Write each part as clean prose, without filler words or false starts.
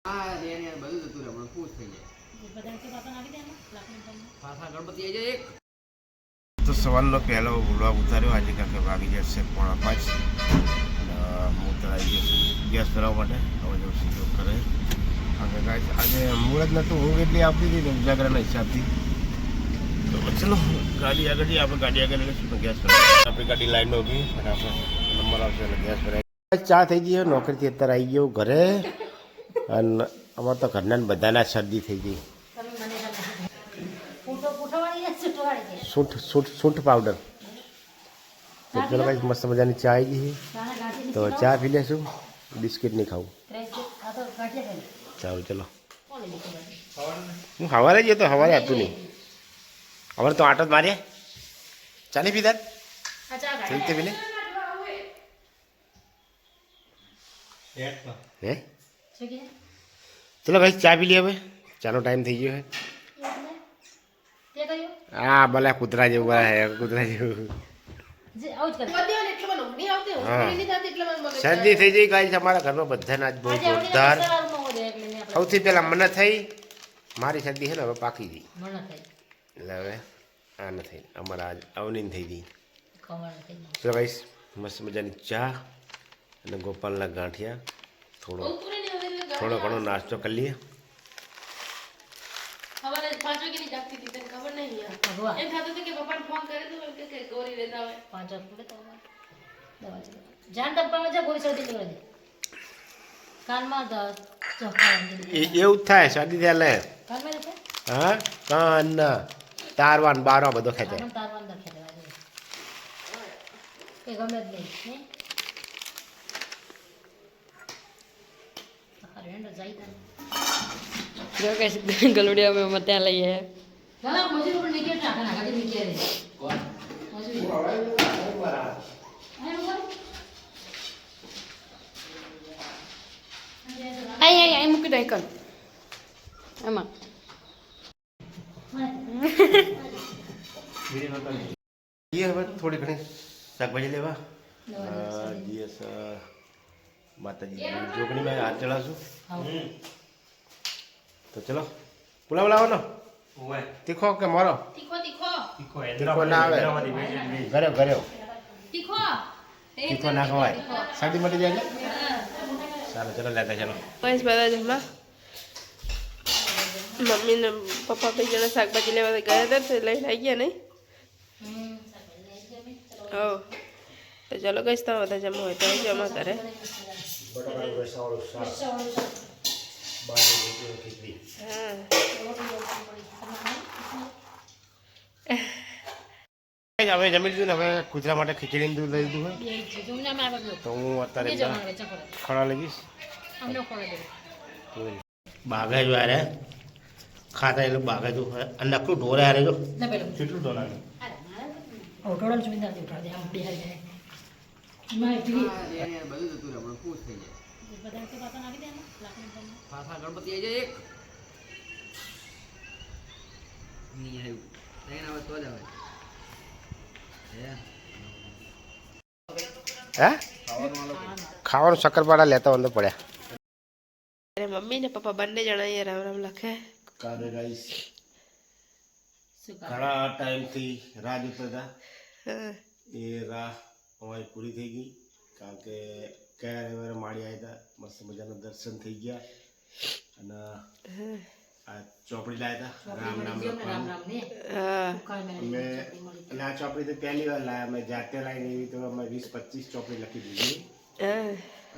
હા ને બધું જતું રહે હમણાં ખુશ થઈ જાય બધા કે પાછા નાખી દે પાછા ગણપતિ આવી જાય એક તો સવારનો પહેલો વ્લોગ ઉતાર્યો આજે કાંકે વાગી જશે 4:30 હું તો આવી જશે ગેસ ભરાવવા માટે હવે જવું સીધો કરે આજે મુહૂર્ત નહોતું ઊંઘ એટલી આવતી હતી ને ઉજાગરાના હિસાબથી તો ચલો ગાડી આગળ જઈએ આપણે ગાડી આગળ લઈશું ગેસ ભરાવ આપણી ગાડી લાઈનમાં ઊભી અને આપણે નંબર આવશે એટલે ગેસ ભરાય ચા થઈ ગઈ નોકરીથી અત્યારે આવી ગયો ઘરે અને અમારે તો ઘરના બધાના શરદી થઈ ગઈ સૂંઠ પાવડર ચલો ભાઈ મસ્ત મજાની ચા આવી ગઈ તો ચા પી લેશું બિસ્કિટ નહીં ખાવું સારું ચલો હું સવારે જઈએ તો સવારે હતું નહીં અમારે તો આટો જ માર્યા ચા નહીં પીધા રીતે પીલે હે ચલો ભાઈ ચા પી લઈએ હવે ચાનો ટાઈમ થઈ ગયો હે હા ભલે કૂતરા જેવું હે કૂતરા જેવું શરદી થઈ જઈ ગાય અમારા ઘરમાં બધાને આજ બહુ જોરદાર સૌથી પહેલા મને થઈ મારી શરદી છે ને હવે પાકી ગઈ એટલે હવે આ નથી અમારા આજ અવનીને થઈ ગઈ ચલો ભાઈ મસ્ત મજાની ચા અને ગોપાલના ગાંઠિયા થોડો ઘણો નાસ્તો કરી લઈએ એવું થાય શરદી થયા લે હા કાન તારવાન બારવા બધો ખેંચાય ગલુડિયા में मत लई है आई મૂકી દે કર એમાં હવે થોડી ઘણી શાકભાજી લેવા જીએસ માતાજી જોગણીમાં હાથ ચડાવશું તો ચલો પુલાવ લાવવાનો તીખો કે મારો તીખો ના આવે ઘરે ઘરે તીખો ના ખવાય શરદી મટી જાય સારું ચલો લેતા ચાલો બસ બધા જમવા મમ્મી ને પપ્પા બે જણા શાકભાજી લેવા ગયા હતા તો લઈને આવી ગયા નહીં હો તો ચલો ગઈ તો બધા જમવા હોય તો આવી જમા કરે હવે જમી લીધું ને હવે કૂતરા માટે ખીચડીનું દૂધ લઈ લીધું હોય તો હું અત્યારે ખડા લઈશ બાઘા જો યાર ખાતા એ લોકો બાઘા જો અને નકલું ઢોરે યાર જો કેટલું ઢોરા બધું જતું રહે હમણાં ખુશ થઈ જાય પાછા ગણપતિ આવી જાય એક નહીં આવ્યું ટ્રેન આવે તો જ આવે હે ખાવાનું શક્કરપારા લેતા અંદર પડ્યા મમ્મી ને પપ્પા બંને જણા એ રામ રામ લખે કારે ગાઈસ ઘણા ટાઈમથી રાહ જોતા હતા એ રાહ અમારી પૂરી થઈ ગઈ કારણ કે ગયા રવિવારે માળી આવ્યા હતા મસ્ત મજાના દર્શન થઈ ગયા અને આ ચોપડી લાવ્યા હતા રામ નામ લખવાનું અને આ ચોપડી તો પહેલી વાર લાવ્યા મેં જાતે લાવીને એવી તો અમે 20-25 ચોપડી લખી દીધી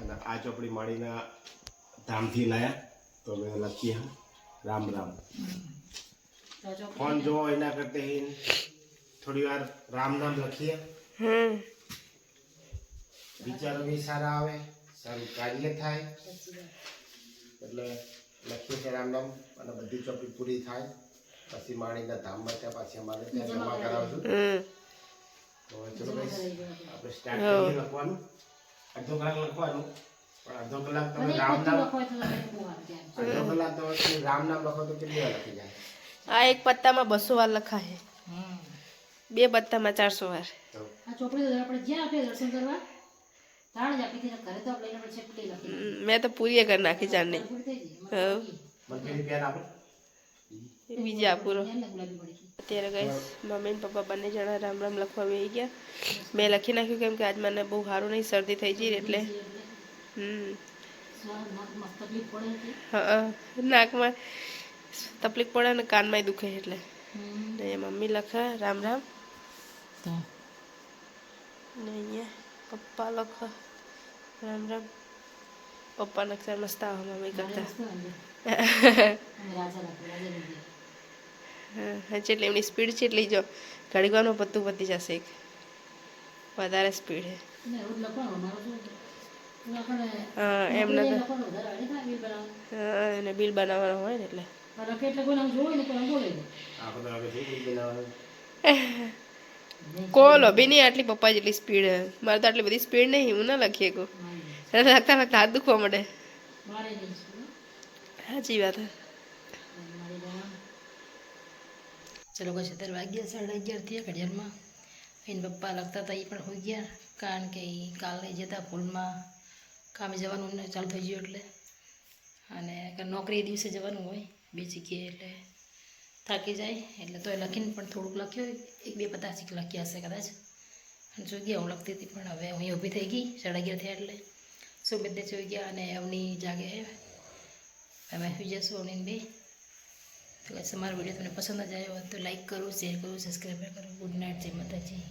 અને આ ચોપડી માળીના ધામથી લાવ્યા તો અમે લખીએ રામ રામ ફોન જોવો એના કરતા થોડી વાર રામ નામ લખીએ વિચારો બી સારા આવે સારું કાર્ય થાય એટલે લખીએ છીએ રામ નામ અને બધી ચોપડી પૂરી થાય પછી માણીના ધામમાં ત્યાં પાછી અમારે ત્યાં જમા કરાવશું તો ચલો આપણે સ્ટાર્ટ કરીએ લખવાનું અડધો કલાક લખવાનું પણ અડધો કલાક તમે રામ નામ અડધો કલાક તમે રામ નામ લખો તો કેટલી વાર લખી જાય આ એક પત્તામાં 200 વાર લખાય બે પત્તામાં 400 વાર આ ચોપડી આપણે જ્યાં આપણે દર્શન કરવા મેં તો પૂરી કરી નાખી ચાંદની બીજી આપુરો અત્યારે ગઈ મમ્મી ને પપ્પા બંને જણા રામ રામ લખવા બેસી ગયા મેં લખી નાખ્યું કેમ કે આજ મને બહુ સારું નહીં શરદી થઈ ગઈ એટલે હા નાકમાં તકલીફ પડે ને કાનમાં દુખે એટલે મમ્મી લખે રામ રામ ને અહીંયા પપ્પા લખે રામ રામ પપ્પાના અક્ષર મસ્ત આવે મમ્મી કરતા હા જેટલી એમની સ્પીડ છે એટલી જો ઘડીકવાનું પત્તું પતી જશે એક વધારે સ્પીડ છે હા એમને તો હા એને બિલ બનાવવાનું હોય ને એટલે કોલો બી નહીં આટલી પપ્પા જેટલી સ્પીડ હે મારે તો આટલી બધી સ્પીડ નહીં હું ના લખીએ કહું લખતા લખતા હાથ દુખવા મળે સાચી વાત હે ચલો કશે 11 વાગ્યા 11:30 થયા ઘડિયાળમાં એને પપ્પા લખતા હતા એ પણ હોઈ ગયા કારણ કે એ કાલે જતા ફૂલમાં કામે જવાનું ને ચાલુ થઈ ગયું એટલે અને નોકરી દિવસે જવાનું હોય બે જગ્યાએ એટલે થાકી જાય એટલે તો એ લખીને પણ થોડુંક લખ્યું 1-2 લખ્યા હશે કદાચ અને જોઈ ગયા હું લખતી હતી પણ હવે હું ઊભી થઈ ગઈ 11:30 થયા એટલે સુબેદને જોઈ ગયા અને અવની જાગે અમે સુઈ જશું અવનીને બે તો તમારો વિડીયો તમને પસંદ જ આવ્યો હોય તો લાઈક કરો શેર કરો સબસ્ક્રાઈબ કરો ગુડ નાઇટ જય માતાજી